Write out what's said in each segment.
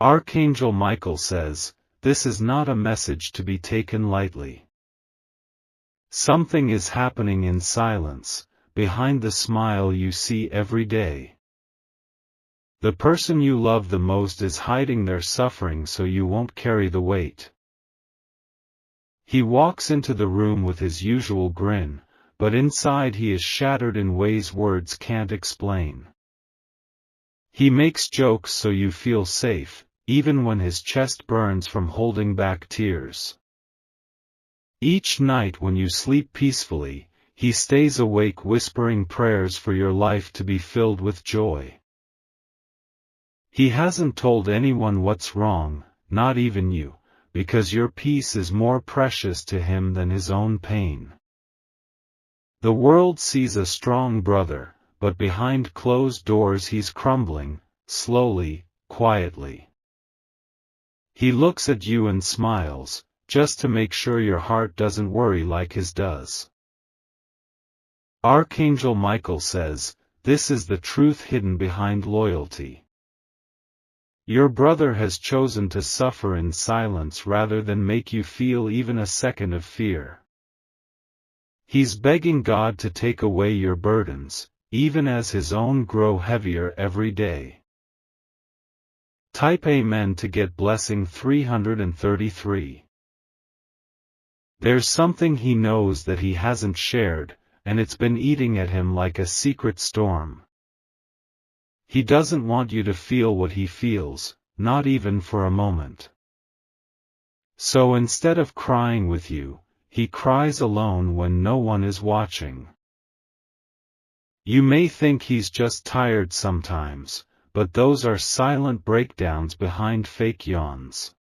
Archangel Michael says, this is not a message to be taken lightly. Something is happening in silence, behind the smile you see every day. The person you love the most is hiding their suffering so you won't carry the weight. He walks into the room with his usual grin, but inside he is shattered in ways words can't explain. He makes jokes so you feel safe, even when his chest burns from holding back tears. Each night when you sleep peacefully, he stays awake whispering prayers for your life to be filled with joy. He hasn't told anyone what's wrong, not even you, because your peace is more precious to him than his own pain. The world sees a strong brother, but behind closed doors he's crumbling, slowly, quietly. He looks at you and smiles, just to make sure your heart doesn't worry like his does. Archangel Michael says, this is the truth hidden behind loyalty. Your brother has chosen to suffer in silence rather than make you feel even a second of fear. He's begging God to take away your burdens, even as his own grow heavier every day. Type Amen to get blessing 333. There's something he knows that he hasn't shared, and it's been eating at him like a secret storm. He doesn't want you to feel what he feels, not even for a moment. So instead of crying with you, he cries alone when no one is watching. You may think he's just tired sometimes, but those are silent breakdowns behind fake yawns.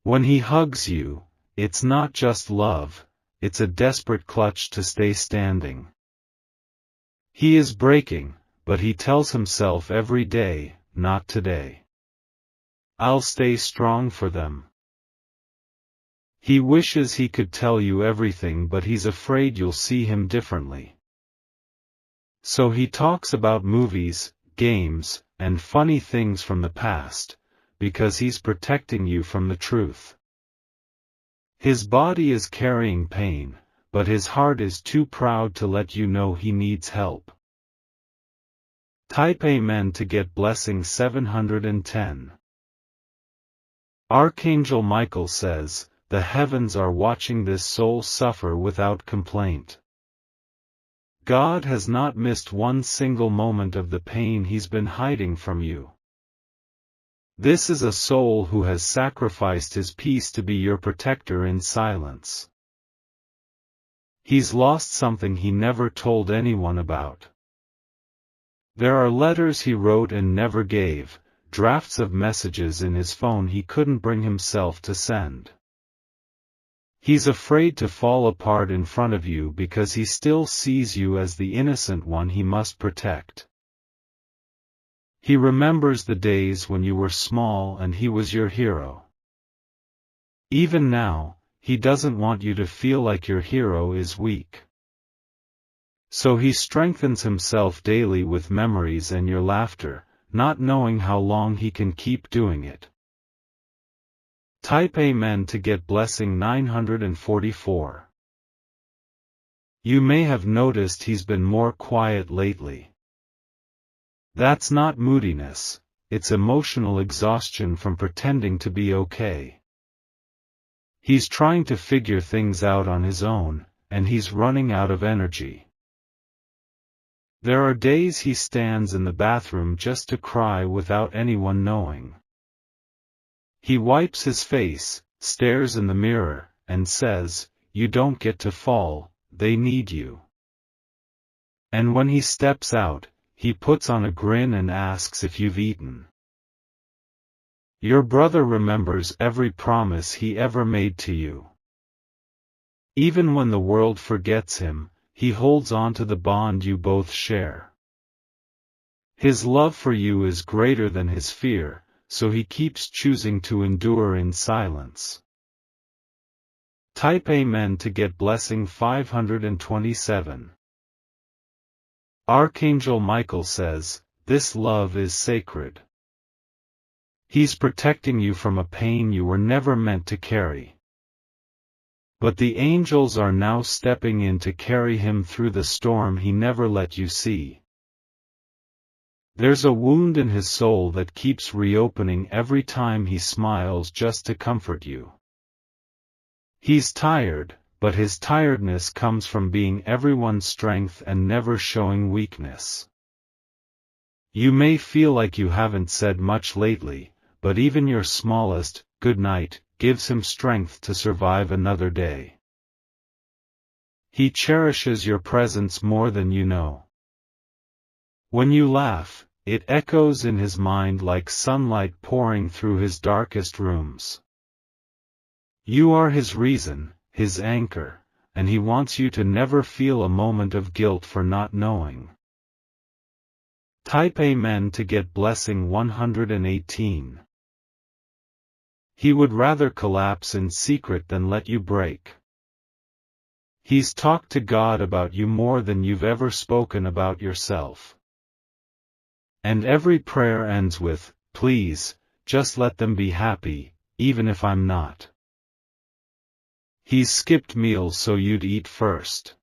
When he hugs you, it's not just love, it's a desperate clutch to stay standing. He is breaking, but he tells himself every day, not today. I'll stay strong for them. He wishes he could tell you everything, but he's afraid you'll see him differently. So he talks about movies, games, and funny things from the past, because he's protecting you from the truth. His body is carrying pain, but his heart is too proud to let you know he needs help. Type Amen to get blessing 710. Archangel Michael says, the heavens are watching this soul suffer without complaint. God has not missed one single moment of the pain he's been hiding from you. This is a soul who has sacrificed his peace to be your protector in silence. He's lost something he never told anyone about. There are letters he wrote and never gave, drafts of messages in his phone he couldn't bring himself to send. He's afraid to fall apart in front of you because he still sees you as the innocent one he must protect. He remembers the days when you were small and he was your hero. Even now, he doesn't want you to feel like your hero is weak. So he strengthens himself daily with memories and your laughter, not knowing how long he can keep doing it. Type Amen to get blessing 944. You may have noticed he's been more quiet lately. That's not moodiness, it's emotional exhaustion from pretending to be okay. He's trying to figure things out on his own, and he's running out of energy. There are days he stands in the bathroom just to cry without anyone knowing. He wipes his face, stares in the mirror, and says, "You don't get to fall, they need you." And when he steps out, he puts on a grin and asks if you've eaten. Your brother remembers every promise he ever made to you. Even when the world forgets him, he holds on to the bond you both share. His love for you is greater than his fear, so he keeps choosing to endure in silence. Type Amen to get blessing 527. Archangel Michael says, this love is sacred. He's protecting you from a pain you were never meant to carry. But the angels are now stepping in to carry him through the storm he never let you see. There's a wound in his soul that keeps reopening every time he smiles just to comfort you. He's tired, but his tiredness comes from being everyone's strength and never showing weakness. You may feel like you haven't said much lately, but even your smallest "good night" gives him strength to survive another day. He cherishes your presence more than you know. When you laugh, it echoes in his mind like sunlight pouring through his darkest rooms. You are his reason, his anchor, and he wants you to never feel a moment of guilt for not knowing. Type Amen to get blessing 118. He would rather collapse in secret than let you break. He's talked to God about you more than you've ever spoken about yourself. And every prayer ends with, "Please, just let them be happy, even if I'm not." He's skipped meals so you'd eat first.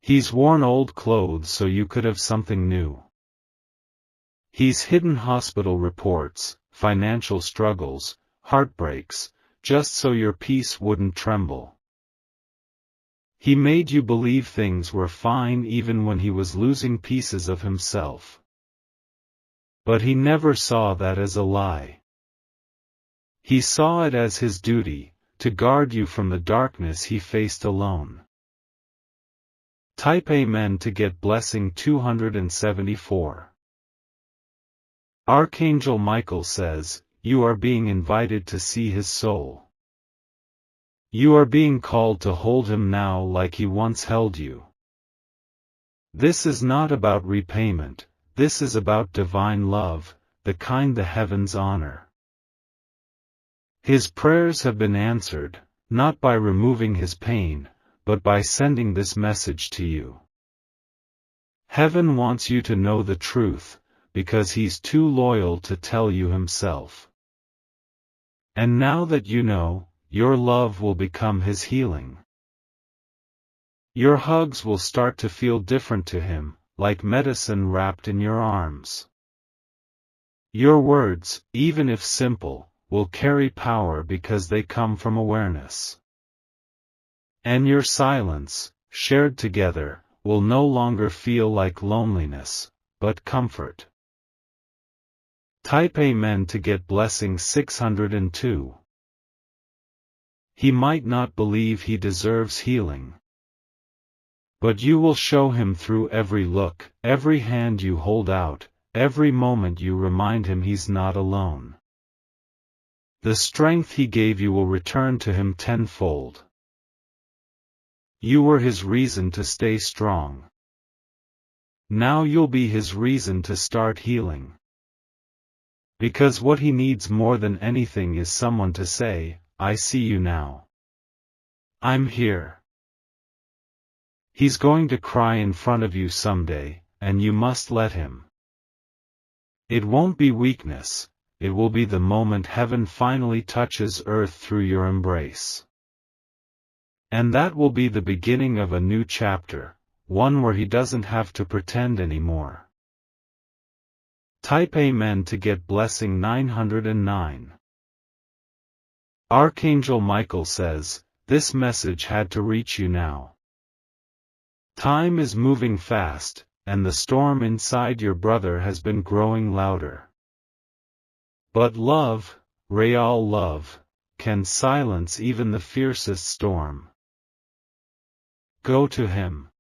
He's worn old clothes so you could have something new. He's hidden hospital reports, financial struggles, heartbreaks, just so your peace wouldn't tremble. He made you believe things were fine even when he was losing pieces of himself. But he never saw that as a lie. He saw it as his duty, to guard you from the darkness he faced alone. Type Amen to get blessing 274. Archangel Michael says, you are being invited to see his soul. You are being called to hold him now like he once held you. This is not about repayment, this is about divine love, the kind the heavens honor. His prayers have been answered, not by removing his pain, but by sending this message to you. Heaven wants you to know the truth, because he's too loyal to tell you himself. And now that you know, your love will become his healing. Your hugs will start to feel different to him, like medicine wrapped in your arms. Your words, even if simple, will carry power because they come from awareness. And your silence, shared together, will no longer feel like loneliness, but comfort. Type Amen to get blessing 602. He might not believe he deserves healing. But you will show him through every look, every hand you hold out, every moment you remind him he's not alone. The strength he gave you will return to him tenfold. You were his reason to stay strong. Now you'll be his reason to start healing. Because what he needs more than anything is someone to say, I see you now. I'm here. He's going to cry in front of you someday, and you must let him. It won't be weakness, it will be the moment heaven finally touches earth through your embrace. And that will be the beginning of a new chapter, one where he doesn't have to pretend anymore. Type Amen to get blessing 909. Archangel Michael says, this message had to reach you now. Time is moving fast, and the storm inside your brother has been growing louder. But love, real love, can silence even the fiercest storm. Go to him.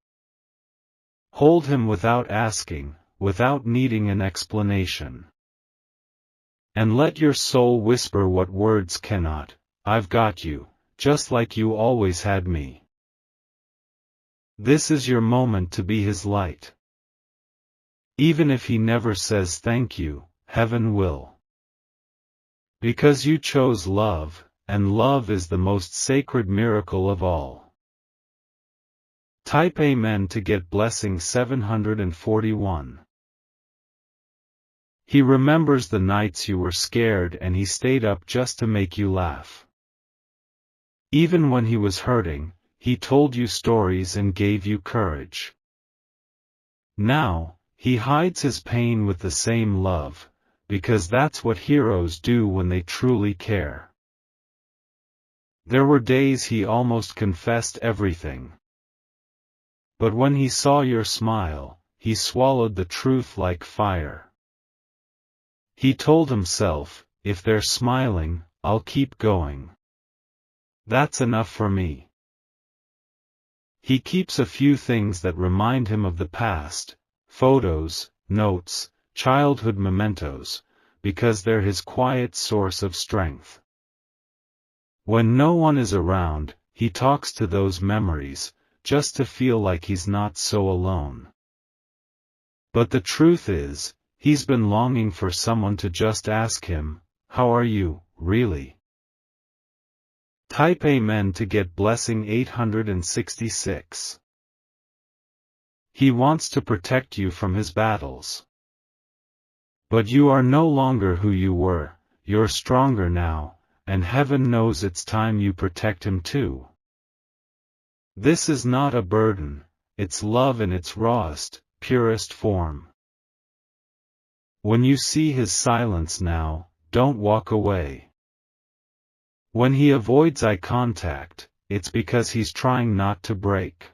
Hold him without asking, without needing an explanation. And let your soul whisper what words cannot, I've got you, just like you always had me. This is your moment to be his light. Even if he never says thank you, heaven will. Because you chose love, and love is the most sacred miracle of all. Type Amen to get blessing 741. He remembers the nights you were scared and he stayed up just to make you laugh. Even when he was hurting, he told you stories and gave you courage. Now, he hides his pain with the same love, because that's what heroes do when they truly care. There were days he almost confessed everything. But when he saw your smile, he swallowed the truth like fire. He told himself, if they're smiling, I'll keep going. That's enough for me. He keeps a few things that remind him of the past, photos, notes, childhood mementos, because they're his quiet source of strength. When no one is around, he talks to those memories, just to feel like he's not so alone. But the truth is, he's been longing for someone to just ask him, how are you, really? Type Amen to get blessing 866. He wants to protect you from his battles. But you are no longer who you were, you're stronger now, and heaven knows it's time you protect him too. This is not a burden, it's love in its rawest, purest form. When you see his silence now, don't walk away. When he avoids eye contact, it's because he's trying not to break.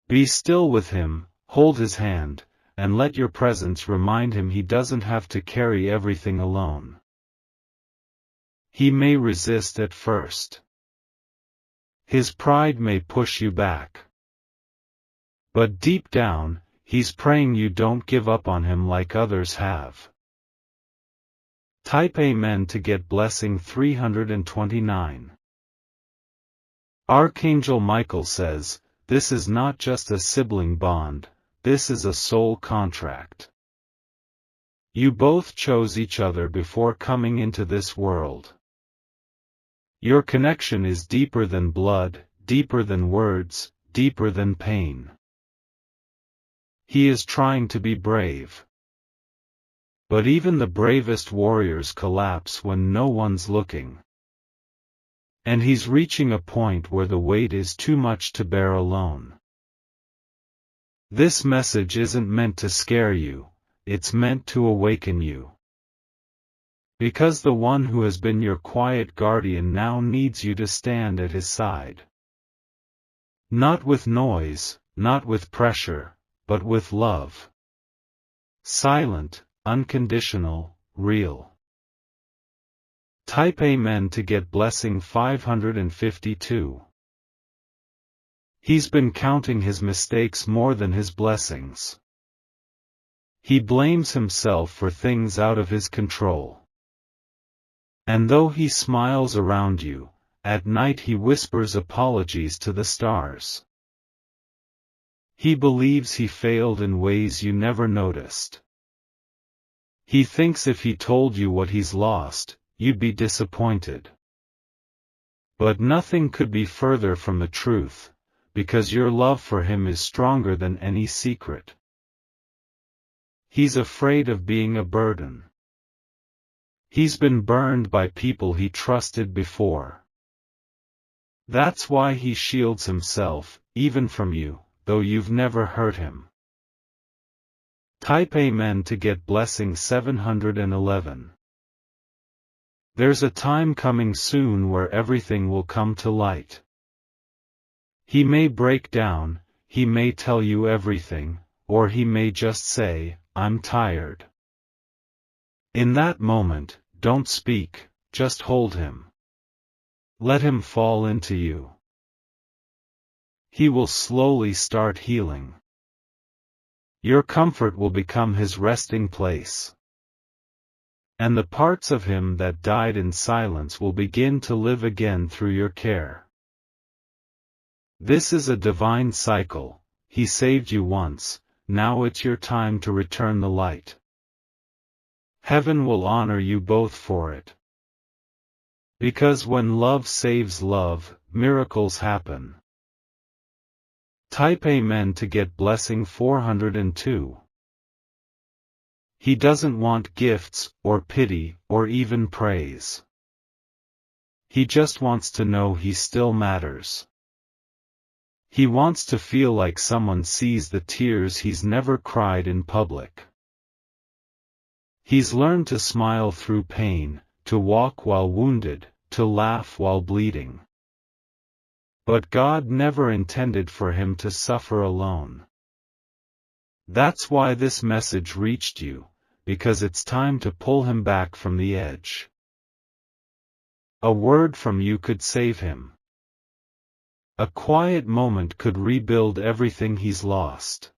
Be still with him, hold his hand, and let your presence remind him he doesn't have to carry everything alone. He may resist at first. His pride may push you back. But deep down, he's praying you don't give up on him like others have. Type Amen to get blessing 329. Archangel Michael says, this is not just a sibling bond, this is a soul contract. You both chose each other before coming into this world. Your connection is deeper than blood, deeper than words, deeper than pain. He is trying to be brave. But even the bravest warriors collapse when no one's looking. And he's reaching a point where the weight is too much to bear alone. This message isn't meant to scare you, it's meant to awaken you. Because the one who has been your quiet guardian now needs you to stand at his side. Not with noise, not with pressure, but with love. Silent, unconditional, real. Type Amen to get blessing 552. He's been counting his mistakes more than his blessings. He blames himself for things out of his control. And though he smiles around you, at night he whispers apologies to the stars. He believes he failed in ways you never noticed. He thinks if he told you what he's lost, you'd be disappointed. But nothing could be further from the truth, because your love for him is stronger than any secret. He's afraid of being a burden. He's been burned by people he trusted before. That's why he shields himself, even from you, though you've never hurt him. Type Amen to get blessing 711. There's a time coming soon where everything will come to light. He may break down, he may tell you everything, or he may just say, I'm tired. In that moment, don't speak, just hold him. Let him fall into you. He will slowly start healing. Your comfort will become his resting place. And the parts of him that died in silence will begin to live again through your care. This is a divine cycle. He saved you once, now it's your time to return the light. Heaven will honor you both for it. Because when love saves love, miracles happen. Type Amen to get blessing 402. He doesn't want gifts, or pity, or even praise. He just wants to know he still matters. He wants to feel like someone sees the tears he's never cried in public. He's learned to smile through pain, to walk while wounded, to laugh while bleeding. But God never intended for him to suffer alone. That's why this message reached you, because it's time to pull him back from the edge. A word from you could save him. A quiet moment could rebuild everything he's lost.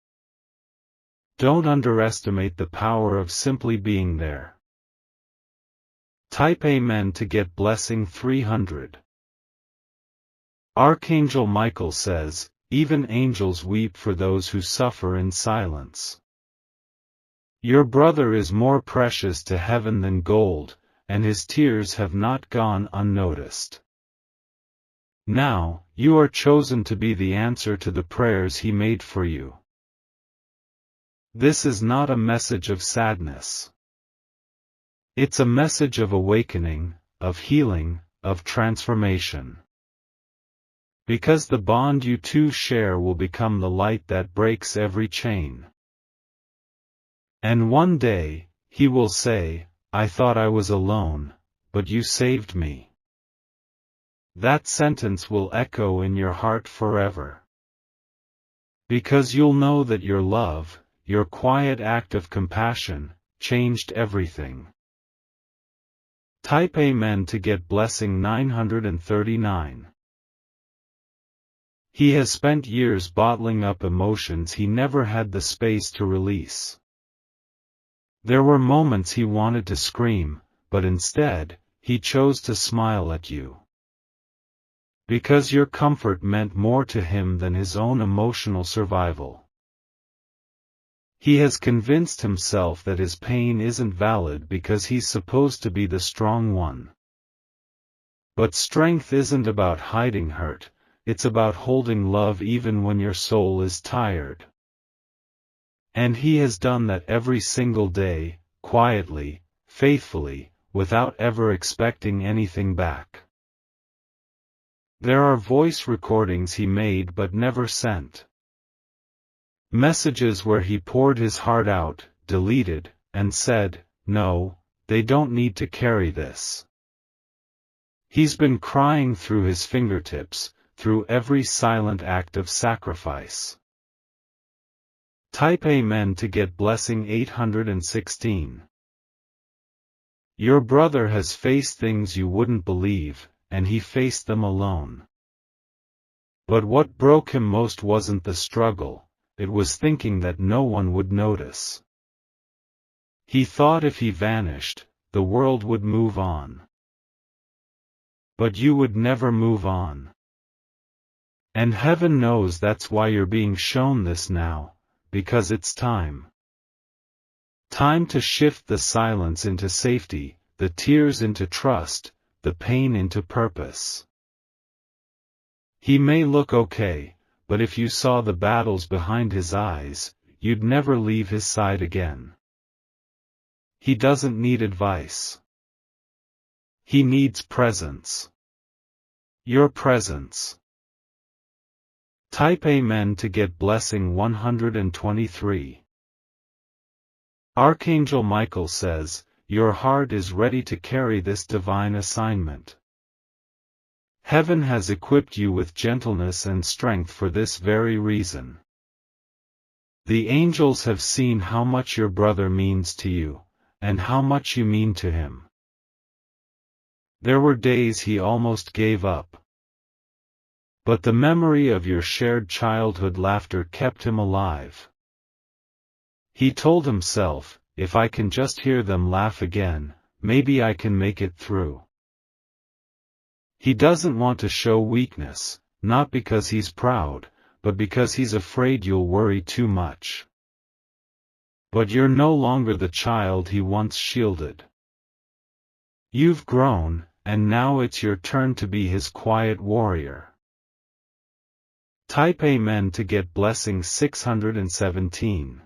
Don't underestimate the power of simply being there. Type Amen to get blessing 300. Archangel Michael says, even angels weep for those who suffer in silence. Your brother is more precious to heaven than gold, and his tears have not gone unnoticed. Now, you are chosen to be the answer to the prayers he made for you. This is not a message of sadness. It's a message of awakening, of healing, of transformation. Because the bond you two share will become the light that breaks every chain. And one day, he will say, I thought I was alone, but you saved me. That sentence will echo in your heart forever. Because you'll know that your love, your quiet act of compassion, changed everything. Type Amen to get blessing 939. He has spent years bottling up emotions he never had the space to release. There were moments he wanted to scream, but instead, he chose to smile at you. Because your comfort meant more to him than his own emotional survival. He has convinced himself that his pain isn't valid because he's supposed to be the strong one. But strength isn't about hiding hurt, it's about holding love even when your soul is tired. And he has done that every single day, quietly, faithfully, without ever expecting anything back. There are voice recordings he made but never sent. Messages where he poured his heart out, deleted, and said, no, they don't need to carry this. He's been crying through his fingertips, through every silent act of sacrifice. Type Amen to get blessing 816. Your brother has faced things you wouldn't believe, and he faced them alone. But what broke him most wasn't the struggle, it was thinking that no one would notice. He thought if he vanished, the world would move on. But you would never move on. And heaven knows that's why you're being shown this now, because it's time. Time to shift the silence into safety, the tears into trust, the pain into purpose. He may look okay, but if you saw the battles behind his eyes, you'd never leave his side again. He doesn't need advice. He needs presence. Your presence. Type Amen to get blessing 123. Archangel Michael says, your heart is ready to carry this divine assignment. Heaven has equipped you with gentleness and strength for this very reason. The angels have seen how much your brother means to you, and how much you mean to him. There were days he almost gave up. But the memory of your shared childhood laughter kept him alive. He told himself, if I can just hear them laugh again, maybe I can make it through. He doesn't want to show weakness, not because he's proud, but because he's afraid you'll worry too much. But you're no longer the child he once shielded. You've grown, and now it's your turn to be his quiet warrior. Type Amen to get blessing 617.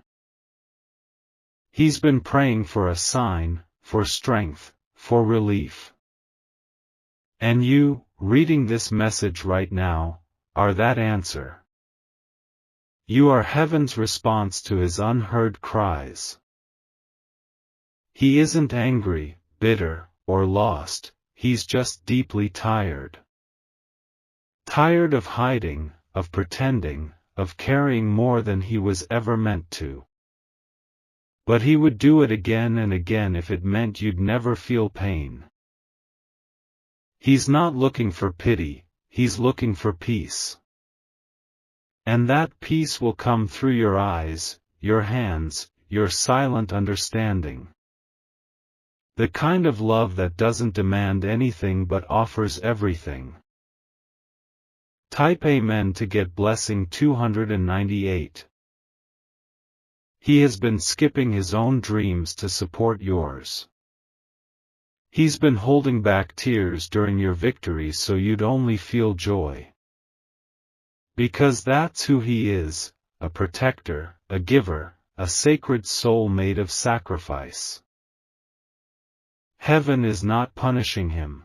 He's been praying for a sign, for strength, for relief. And you, reading this message right now, are that answer. You are heaven's response to his unheard cries. He isn't angry, bitter, or lost, he's just deeply tired. Tired of hiding, of pretending, of carrying more than he was ever meant to. But he would do it again and again if it meant you'd never feel pain. He's not looking for pity, he's looking for peace. And that peace will come through your eyes, your hands, your silent understanding. The kind of love that doesn't demand anything but offers everything. Type Amen to get blessing 298. He has been skipping his own dreams to support yours. He's been holding back tears during your victories so you'd only feel joy. Because that's who he is, a protector, a giver, a sacred soul made of sacrifice. Heaven is not punishing him.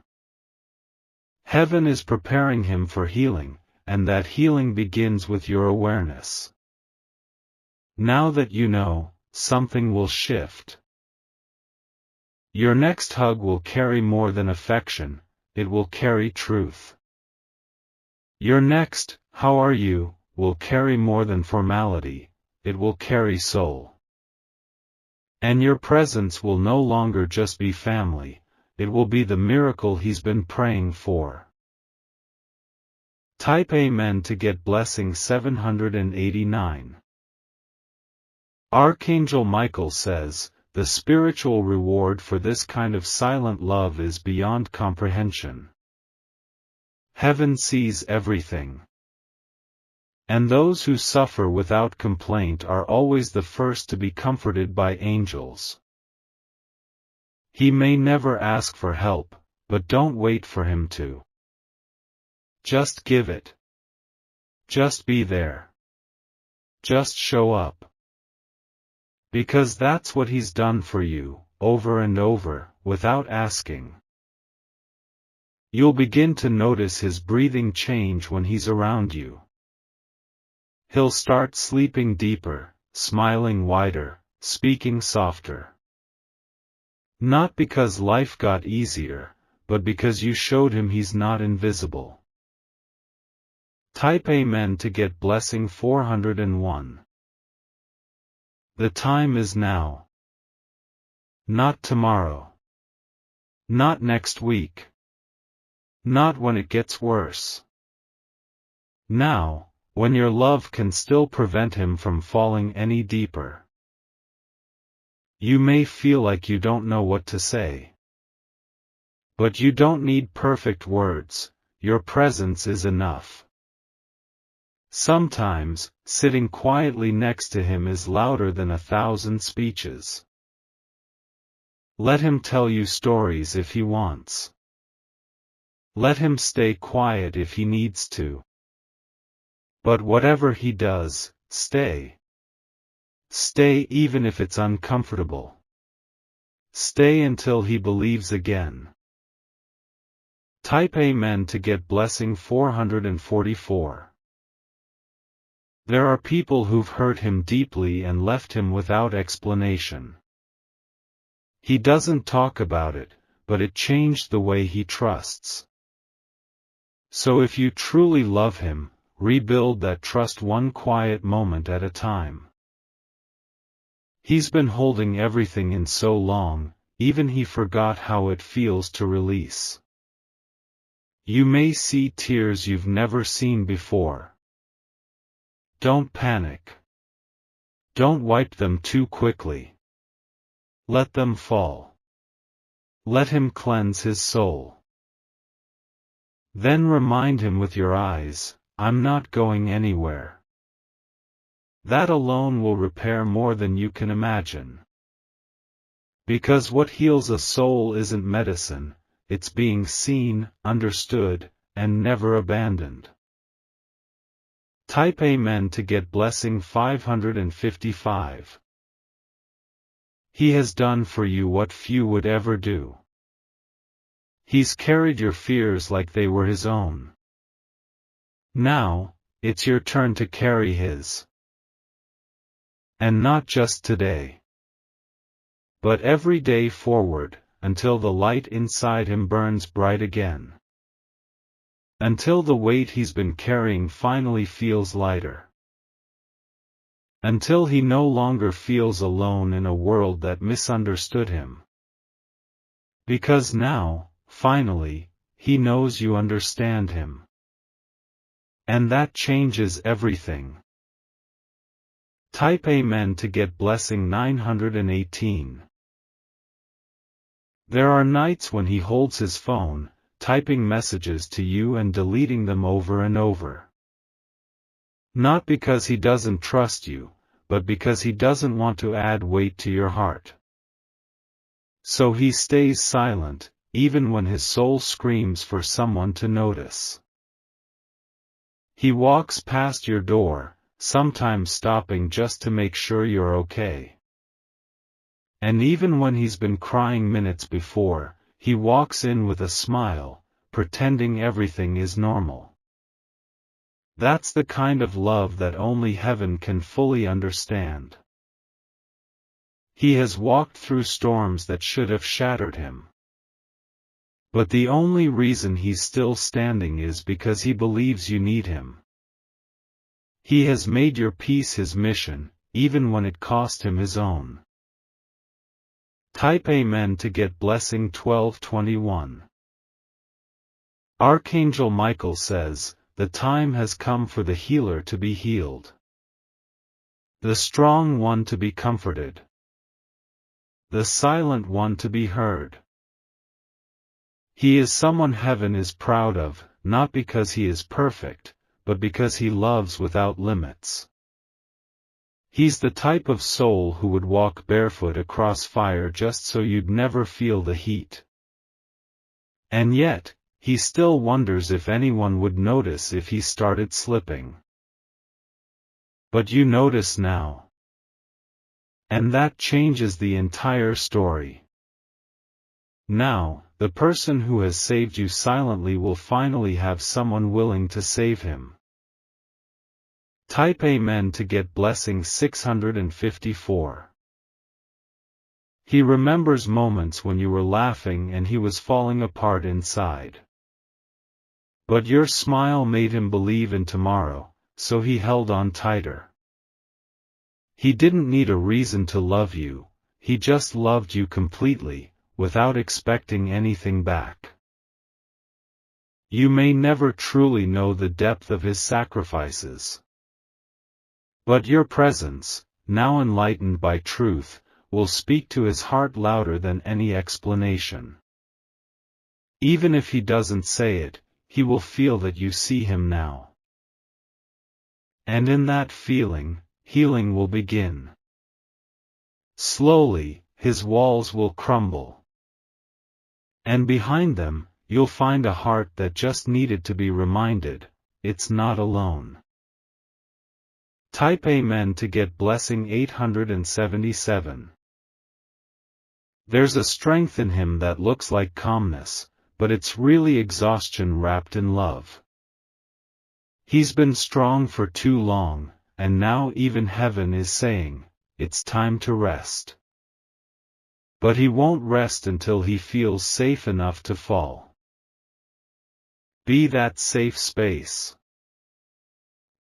Heaven is preparing him for healing, and that healing begins with your awareness. Now that you know, something will shift. Your next hug will carry more than affection, it will carry truth. Your next, "How are you?" will carry more than formality, it will carry soul. And your presence will no longer just be family, it will be the miracle he's been praying for. Type Amen to get blessing 789. Archangel Michael says, the spiritual reward for this kind of silent love is beyond comprehension. Heaven sees everything. And those who suffer without complaint are always the first to be comforted by angels. He may never ask for help, but don't wait for him to. Just give it. Just be there. Just show up. Because that's what he's done for you, over and over, without asking. You'll begin to notice his breathing change when he's around you. He'll start sleeping deeper, smiling wider, speaking softer. Not because life got easier, but because you showed him he's not invisible. Type Amen to get blessing 401. The time is now. Not tomorrow. Not next week. Not when it gets worse. Now, when your love can still prevent him from falling any deeper. You may feel like you don't know what to say. But you don't need perfect words, your presence is enough. Sometimes, sitting quietly next to him is louder than 1,000 speeches. Let him tell you stories if he wants. Let him stay quiet if he needs to. But whatever he does, stay. Stay even if it's uncomfortable. Stay until he believes again. Type Amen to get blessing 444. There are people who've hurt him deeply and left him without explanation. He doesn't talk about it, but it changed the way he trusts. So if you truly love him, rebuild that trust one quiet moment at a time. He's been holding everything in so long, even he forgot how it feels to release. You may see tears you've never seen before. Don't panic. Don't wipe them too quickly. Let them fall. Let him cleanse his soul. Then remind him with your eyes, I'm not going anywhere. That alone will repair more than you can imagine. Because what heals a soul isn't medicine, it's being seen, understood, and never abandoned. Type Amen to get blessing 555. He has done for you what few would ever do. He's carried your fears like they were his own. Now, it's your turn to carry his. And not just today, but every day forward, until the light inside him burns bright again. Until the weight he's been carrying finally feels lighter. Until he no longer feels alone in a world that misunderstood him. Because now, finally, he knows you understand him. And that changes everything. Type Amen to get blessing 918. There are nights when he holds his phone, typing messages to you and deleting them over and over. Not because he doesn't trust you, but because he doesn't want to add weight to your heart. So he stays silent, even when his soul screams for someone to notice. He walks past your door, sometimes stopping just to make sure you're okay. And even when he's been crying minutes before, he walks in with a smile, pretending everything is normal. That's the kind of love that only heaven can fully understand. He has walked through storms that should have shattered him. But the only reason he's still standing is because he believes you need him. He has made your peace his mission, even when it cost him his own. Type Amen to get blessing 1221. Archangel Michael says, the time has come for the healer to be healed. The strong one to be comforted. The silent one to be heard. He is someone heaven is proud of, not because he is perfect, but because he loves without limits. He's the type of soul who would walk barefoot across fire just so you'd never feel the heat. And yet, he still wonders if anyone would notice if he started slipping. But you notice now. And that changes the entire story. Now, the person who has saved you silently will finally have someone willing to save him. Type Amen to get blessing 654. He remembers moments when you were laughing and he was falling apart inside. But your smile made him believe in tomorrow, so he held on tighter. He didn't need a reason to love you, he just loved you completely, without expecting anything back. You may never truly know the depth of his sacrifices. But your presence, now enlightened by truth, will speak to his heart louder than any explanation. Even if he doesn't say it, he will feel that you see him now. And in that feeling, healing will begin. Slowly, his walls will crumble. And behind them, you'll find a heart that just needed to be reminded, it's not alone. Type Amen to get blessing 877. There's a strength in him that looks like calmness, but it's really exhaustion wrapped in love. He's been strong for too long, and now even heaven is saying, it's time to rest. But he won't rest until he feels safe enough to fall. Be that safe space.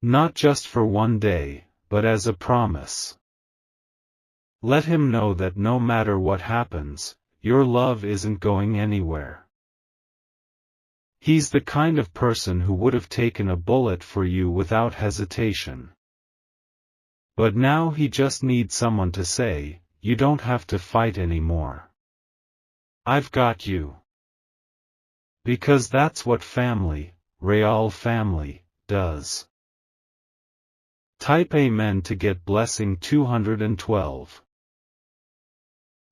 Not just for one day, but as a promise. Let him know that no matter what happens, your love isn't going anywhere. He's the kind of person who would have taken a bullet for you without hesitation. But now he just needs someone to say, you don't have to fight anymore. I've got you. Because that's what family, real family, does. Type Amen to get blessing 212.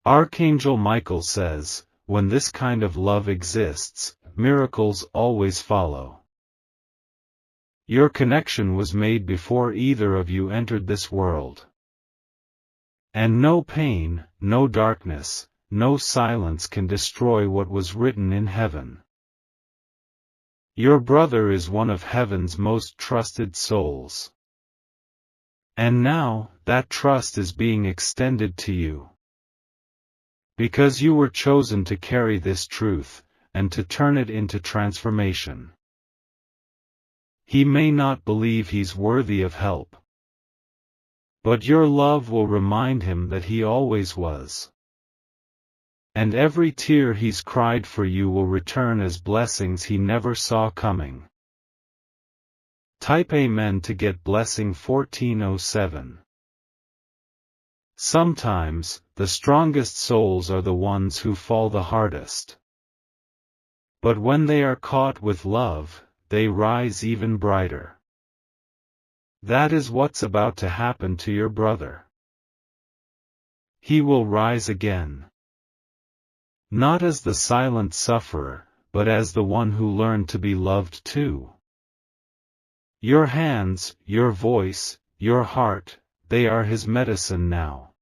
Archangel Michael says, when this kind of love exists, miracles always follow. Your connection was made before either of you entered this world. And no pain, no darkness, no silence can destroy what was written in heaven. Your brother is one of heaven's most trusted souls. And now, that trust is being extended to you. Because you were chosen to carry this truth, and to turn it into transformation. He may not believe he's worthy of help. But your love will remind him that he always was. And every tear he's cried for you will return as blessings he never saw coming. Type Amen to get blessing 1407. Sometimes, the strongest souls are the ones who fall the hardest. But when they are caught with love, they rise even brighter. That is what's about to happen to your brother. He will rise again. Not as the silent sufferer, but as the one who learned to be loved too. Your hands, your voice, your heart, they are his medicine now.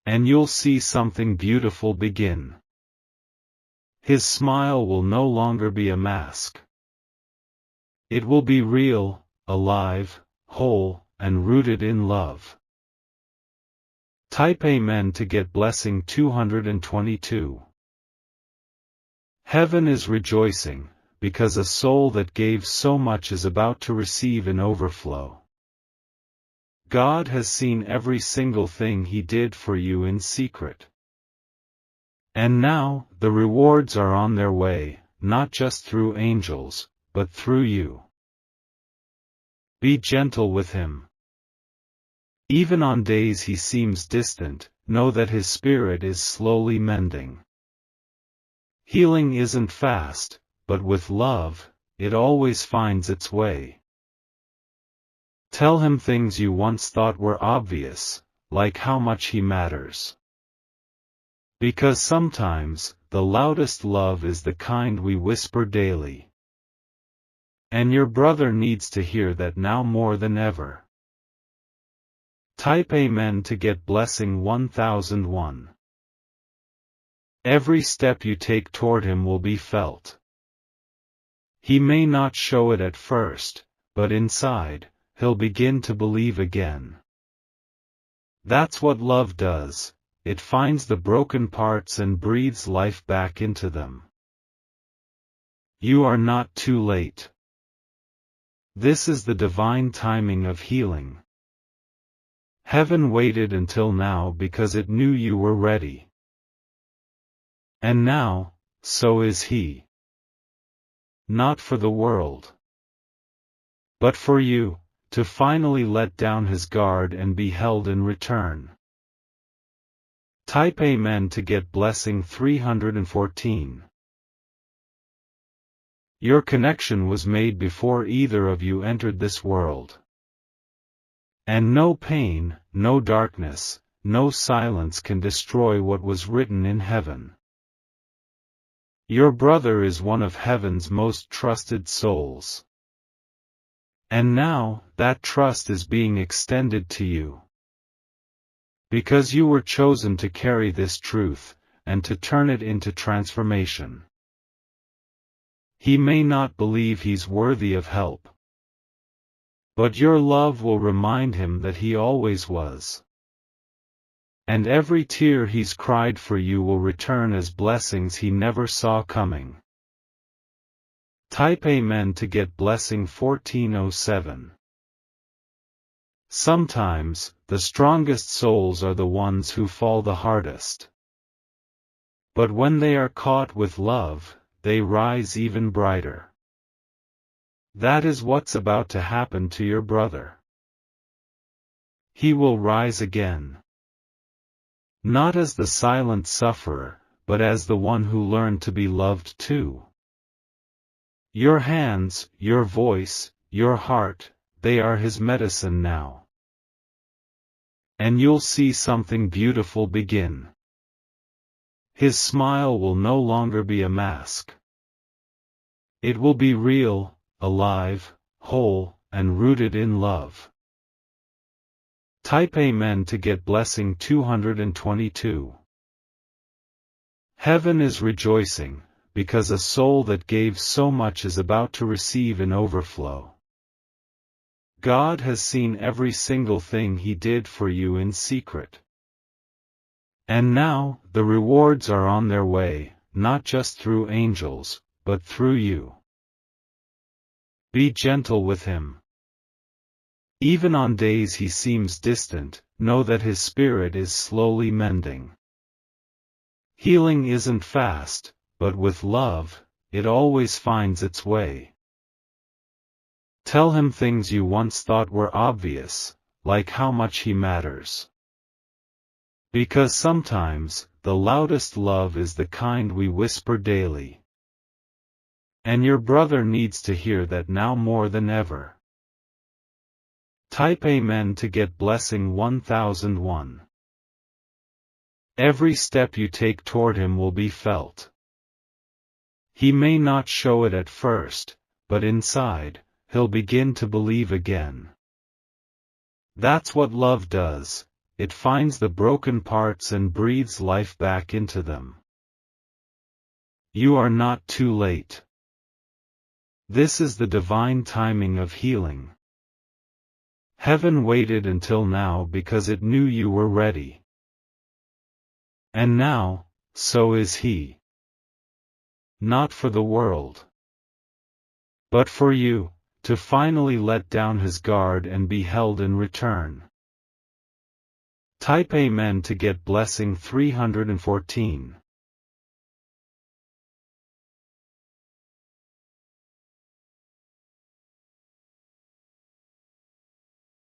And you'll see something beautiful begin. His smile will no longer be a mask. It will be real, alive, whole, and rooted in love. Type Amen to get blessing 222. Heaven is rejoicing, because a soul that gave so much is about to receive in overflow. God has seen every single thing He did for you in secret. And now, the rewards are on their way, not just through angels, but through you. Be gentle with Him. Even on days He seems distant, know that His Spirit is slowly mending. Healing isn't fast, but with love, it always finds its way. Tell Him things you once thought were obvious, like how much He matters. Because sometimes, the loudest love is the kind we whisper daily. And your brother needs to hear that now more than ever. Type Amen to get blessing 1001. Every step you take toward Him will be felt. He may not show it at first, but inside, He'll begin to believe again. That's what love does. It finds the broken parts and breathes life back into them. You are not too late. This is the divine timing of healing. Heaven waited until now because it knew you were ready. And now, so is He. Not for the world, but for you, to finally let down His guard and be held in return. Type Amen to get blessing 314. Your connection was made before either of you entered this world. And no pain, no darkness, no silence can destroy what was written in heaven. Your brother is one of heaven's most trusted souls. And now, that trust is being extended to you. Because you were chosen to carry this truth, and to turn it into transformation. He may not believe he's worthy of help. But your love will remind him that he always was. And every tear he's cried for you will return as blessings he never saw coming. Type Amen to get blessing 1407. Sometimes, the strongest souls are the ones who fall the hardest. But when they are caught with love, they rise even brighter. That is what's about to happen to your brother. He will rise again. Not as the silent sufferer, but as the one who learned to be loved too. Your hands, your voice, your heart, they are His medicine now. And you'll see something beautiful begin. His smile will no longer be a mask. It will be real, alive, whole, and rooted in love. Type Amen to get blessing 222. Heaven is rejoicing, because a soul that gave so much is about to receive an overflow. God has seen every single thing He did for you in secret. And now, the rewards are on their way, not just through angels, but through you. Be gentle with Him. Even on days He seems distant, know that His Spirit is slowly mending. Healing isn't fast, but with love, it always finds its way. Tell Him things you once thought were obvious, like how much He matters. Because sometimes, the loudest love is the kind we whisper daily. And your brother needs to hear that now more than ever. Type Amen to get blessing 1001. Every step you take toward Him will be felt. He may not show it at first, but inside, He'll begin to believe again. That's what love does, it finds the broken parts and breathes life back into them. You are not too late. This is the divine timing of healing. Heaven waited until now because it knew you were ready. And now, so is He. Not for the world, but for you, to finally let down His guard and be held in return. Type Amen to get blessing 314.